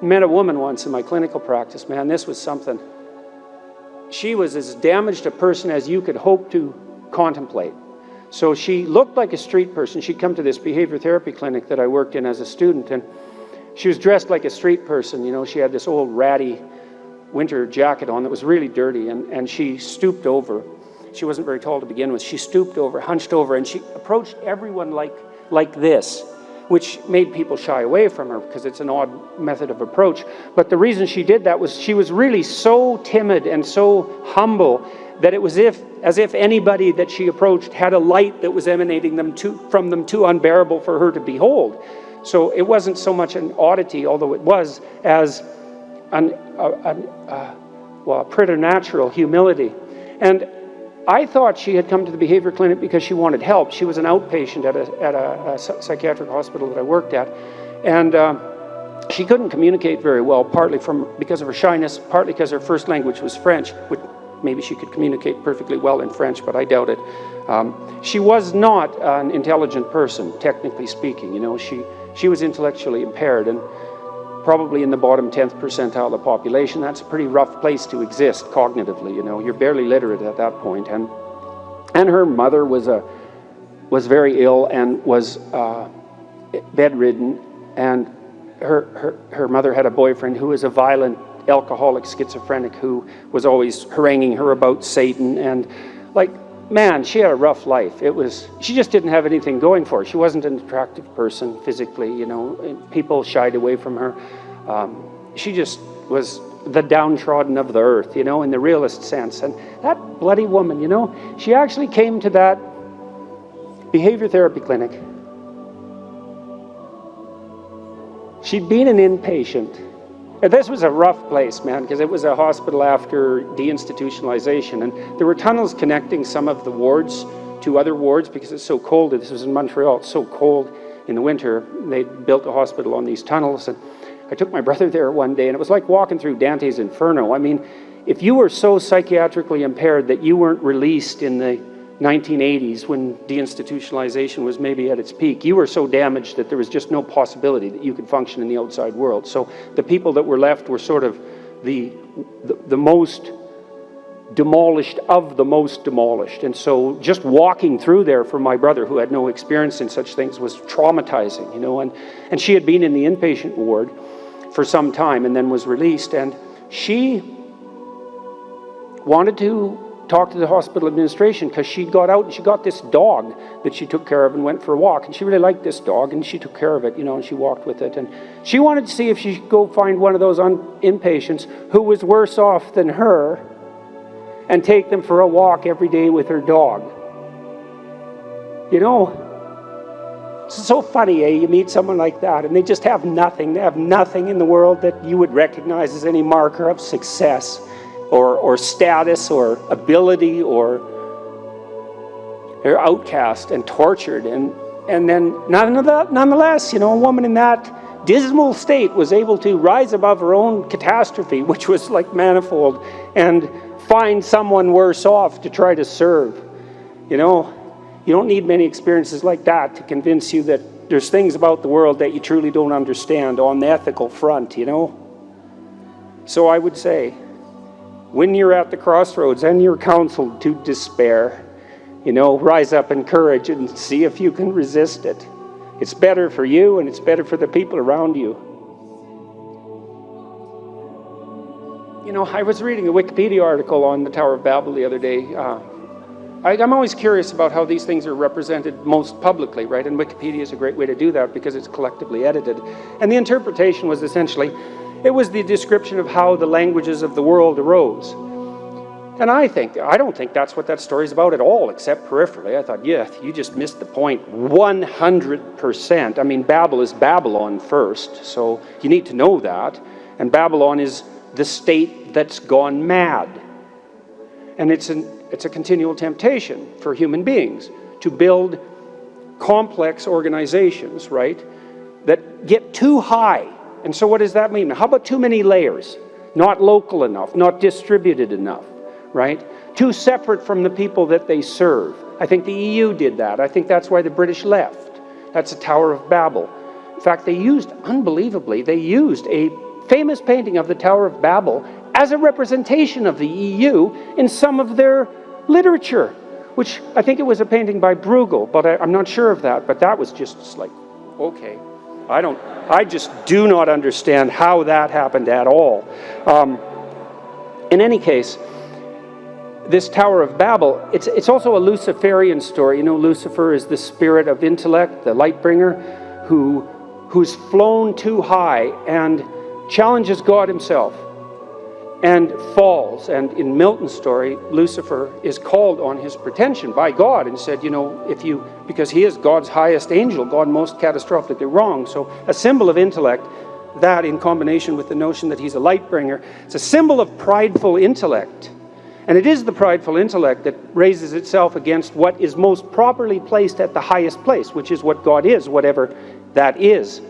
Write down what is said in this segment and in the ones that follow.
Met a woman once in my clinical practice, man, this was something. She was as damaged a person as you could hope to contemplate. So she looked like a street person. She'd come to this behavior therapy clinic that I worked in as a student, and she was dressed like a street person. You know, she had this old ratty winter jacket on that was really dirty, and she stooped over. She wasn't very tall to begin with. She stooped over, hunched over, and she approached everyone like this, which made people shy away from her because it's an odd method of approach. But the reason she did that was she was really so timid and so humble that it was as if anybody that she approached had a light that was emanating from them too unbearable for her to behold. So it wasn't so much an oddity, although it was, as a preternatural humility. And I thought she had come to the behavior clinic because she wanted help. She was an outpatient at a psychiatric hospital that I worked at. And she couldn't communicate very well, partly because of her shyness, partly because her first language was French. Maybe she could communicate perfectly well in French, but I doubt it. She was not an intelligent person, technically speaking. You know, she was intellectually impaired, and probably in the bottom 10th percentile of the population. That's a pretty rough place to exist cognitively. You know, you're barely literate at that point. And her mother was very ill and was bedridden, and her mother had a boyfriend who was a violent alcoholic schizophrenic who was always haranguing her about Satan. And like, man, she had a rough life. She just didn't have anything going for her. She wasn't an attractive person physically, you know. People shied away from her. She just was the downtrodden of the earth, you know, in the realest sense. And that bloody woman, you know, she actually came to that behavior therapy clinic. She'd been an inpatient. And this was a rough place, man, because it was a hospital after deinstitutionalization, and there were tunnels connecting some of the wards to other wards because it's so cold. This was in Montreal. It's so cold in the winter. They built a hospital on these tunnels, and I took my brother there one day, and it was like walking through Dante's Inferno. I mean, if you were so psychiatrically impaired that you weren't released in the 1980s when deinstitutionalization was maybe at its peak, you were so damaged that there was just no possibility that you could function in the outside world. So the people that were left were sort of the most demolished of the most demolished. And so just walking through there for my brother, who had no experience in such things, was traumatizing, you know. And she had been in the inpatient ward for some time and then was released, and she wanted to talk to the hospital administration because she got out and she got this dog that she took care of and went for a walk, and she really liked this dog and she took care of it, you know, and she walked with it, and she wanted to see if she could go find one of those inpatients who was worse off than her and take them for a walk every day with her dog. You know, it's so funny, you meet someone like that and they just have nothing. They have nothing in the world that you would recognize as any marker of success or status or ability, or they're outcast and tortured, and then nonetheless, you know, a woman in that dismal state was able to rise above her own catastrophe, which was like manifold, and find someone worse off to try to serve. You know, you don't need many experiences like that to convince you that there's things about the world that you truly don't understand on the ethical front, you know. So I would say, when you're at the crossroads and you're counseled to despair, you know, rise up in courage and see if you can resist it. It's better for you and it's better for the people around you. You know, I was reading a Wikipedia article on the Tower of Babel the other day. I'm always curious about how these things are represented most publicly, right? And Wikipedia is a great way to do that because it's collectively edited. And the interpretation was essentially, it was the description of how the languages of the world arose. And I don't think that's what that story's about at all, except peripherally. I thought, yeah, you just missed the point 100%. I mean, Babel is Babylon first, so you need to know that. And Babylon is the state that's gone mad. And it's a continual temptation for human beings to build complex organizations, right, that get too high. And so what does that mean? How about too many layers? Not local enough, not distributed enough, right? Too separate from the people that they serve. I think the EU did that. I think that's why the British left. That's the Tower of Babel. In fact, unbelievably, they used a famous painting of the Tower of Babel as a representation of the EU in some of their literature, which I think it was a painting by Bruegel, but I'm not sure of that. But that was just like, okay, I just do not understand how that happened at all. In any case, this Tower of Babel, it's also a Luciferian story. You know, Lucifer is the spirit of intellect, the light bringer, who's flown too high and challenges God himself and falls. And in Milton's story, Lucifer is called on his pretension by God and said, you know, because he is God's highest angel, God most catastrophically wrong. So a symbol of intellect, that in combination with the notion that he's a light bringer, it's a symbol of prideful intellect. And it is the prideful intellect that raises itself against what is most properly placed at the highest place, which is what God is, whatever that is.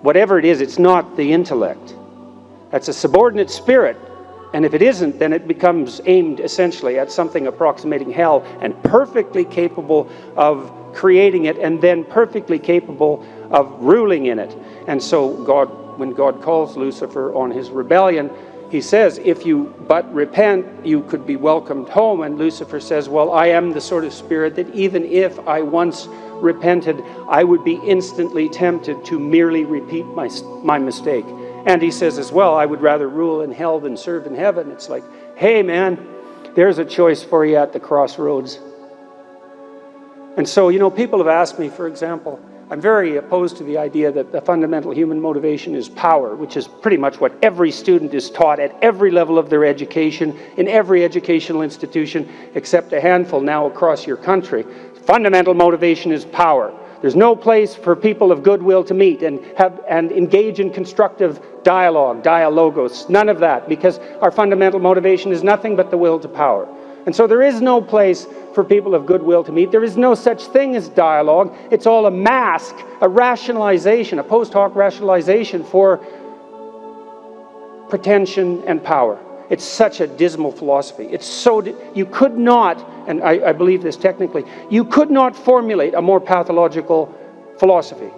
Whatever it is, it's not the intellect. That's a subordinate spirit. And if it isn't, then it becomes aimed essentially at something approximating hell and perfectly capable of creating it and then perfectly capable of ruling in it. And so when God calls Lucifer on his rebellion, he says, if you but repent, you could be welcomed home. And Lucifer says, well, I am the sort of spirit that even if I once repented, I would be instantly tempted to merely repeat my mistake. And he says as well, I would rather rule in hell than serve in heaven. It's like, hey man, there's a choice for you at the crossroads. And so, you know, people have asked me, for example, I'm very opposed to the idea that the fundamental human motivation is power, which is pretty much what every student is taught at every level of their education, in every educational institution, except a handful now across your country. Fundamental motivation is power. There's no place for people of goodwill to meet and engage in constructive dialogue, dialogos, none of that, because our fundamental motivation is nothing but the will to power. And so there is no place for people of goodwill to meet. There is no such thing as dialogue. It's all a mask, a rationalization, a post hoc rationalization for pretension and power. It's such a dismal philosophy. It's so, you could not, and I believe this technically, you could not formulate a more pathological philosophy.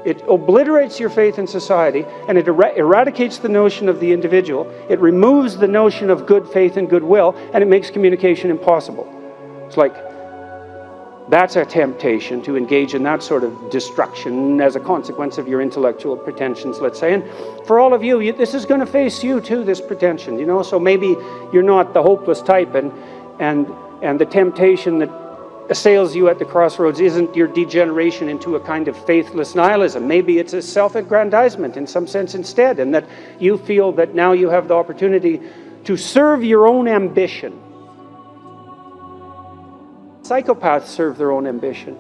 It obliterates your faith in society, and it eradicates the notion of the individual. It removes the notion of good faith and goodwill, and it makes communication impossible. It's like, that's a temptation to engage in that sort of destruction as a consequence of your intellectual pretensions, let's say. And for all of you, this is going to face you too, this pretension, you know. So maybe you're not the hopeless type, and the temptation that assails you at the crossroads isn't your degeneration into a kind of faithless nihilism. Maybe it's a self-aggrandizement in some sense instead, and that you feel that now you have the opportunity to serve your own ambition. Psychopaths serve their own ambition.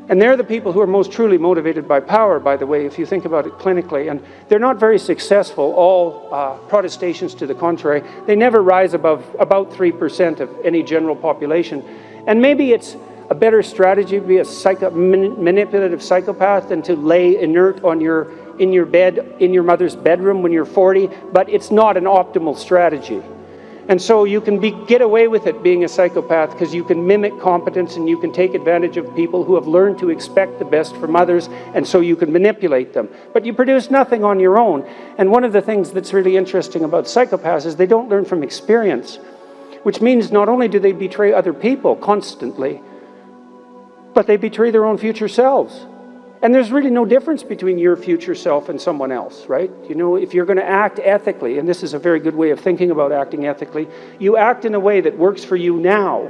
And they're the people who are most truly motivated by power, by the way, if you think about it clinically. And they're not very successful, all protestations to the contrary. They never rise above about 3% of any general population. And maybe it's a better strategy to be a manipulative psychopath than to lay inert in your bed, in your mother's bedroom when you're 40, but it's not an optimal strategy. And so you can get away with it being a psychopath because you can mimic competence and you can take advantage of people who have learned to expect the best from others, and so you can manipulate them. But you produce nothing on your own. And one of the things that's really interesting about psychopaths is they don't learn from experience, which means not only do they betray other people constantly, but they betray their own future selves. And there's really no difference between your future self and someone else, right? You know, if you're going to act ethically, and this is a very good way of thinking about acting ethically, you act in a way that works for you now,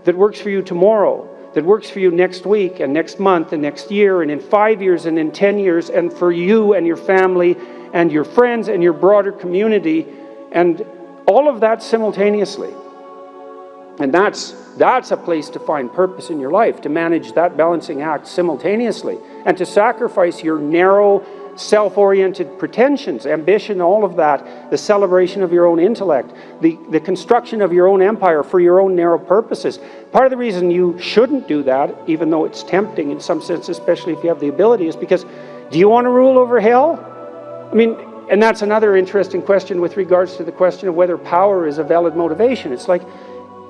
that works for you tomorrow, that works for you next week and next month and next year and in 5 years and in 10 years, and for you and your family and your friends and your broader community, and all of that simultaneously. And that's a place to find purpose in your life, to manage that balancing act simultaneously, and to sacrifice your narrow, self-oriented pretensions, ambition, all of that, the celebration of your own intellect, the construction of your own empire for your own narrow purposes. Part of the reason you shouldn't do that, even though it's tempting in some sense, especially if you have the ability, is because, do you want to rule over hell? I mean, and that's another interesting question with regards to the question of whether power is a valid motivation. It's like,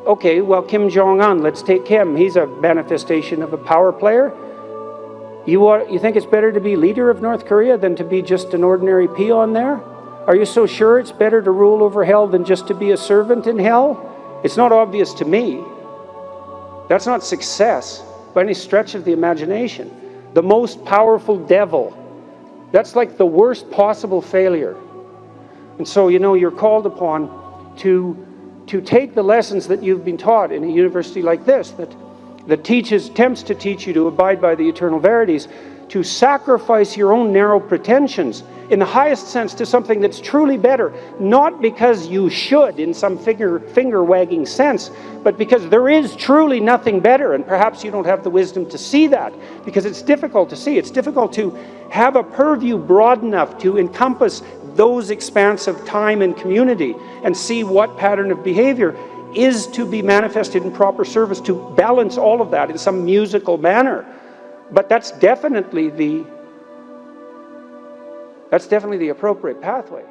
okay, well, Kim Jong-un, let's take him. He's a manifestation of a power player. You think it's better to be leader of North Korea than to be just an ordinary peon there? Are you so sure it's better to rule over hell than just to be a servant in hell? It's not obvious to me. That's not success by any stretch of the imagination. The most powerful devil. That's like the worst possible failure. And so, you're called upon to take the lessons that you've been taught in a university like this, that attempts to teach you to abide by the eternal verities, to sacrifice your own narrow pretensions in the highest sense to something that's truly better, not because you should in some finger-wagging sense, but because there is truly nothing better, and perhaps you don't have the wisdom to see that, because it's difficult to see. It's difficult to have a purview broad enough to encompass those expanse of time and community and see what pattern of behavior is to be manifested in proper service to balance all of that in some musical manner. But that's definitely the appropriate pathway.